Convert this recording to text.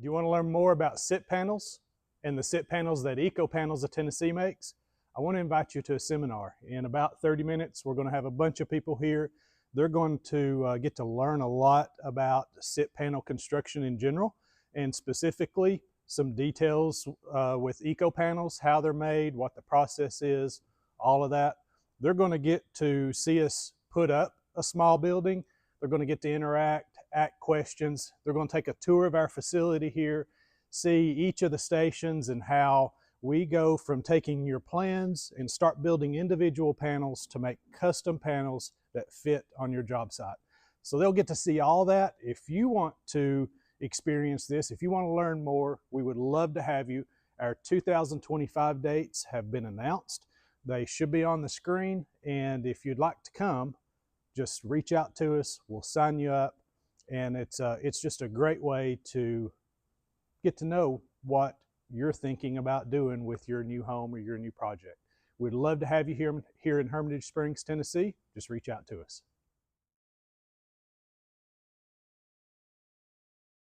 you want to learn more about SIP panels and the SIP panels that Eco Panels of Tennessee makes? I want to invite you to a seminar. In about 30 minutes, we're going to have a bunch of people here. They're going to get to learn a lot about SIP panel construction in general, and specifically some details with Eco Panels, how they're made, what the process is, all of that. They're going to get to see us put up a small building. They're going to get to interact, ask questions. They're going to take a tour of our facility here, see each of the stations and how we go from taking your plans and start building individual panels to make custom panels that fit on your job site. So they'll get to see all that. If you want to experience this, if you want to learn more, we would love to have you. Our 2025 dates have been announced. They should be on the screen, and if you'd like to come, just reach out to us. We'll sign you up, and it's just a great way to get to know what you're thinking about doing with your new home or your new project. We'd love to have you here in Hermitage Springs, Tennessee. Just reach out to us.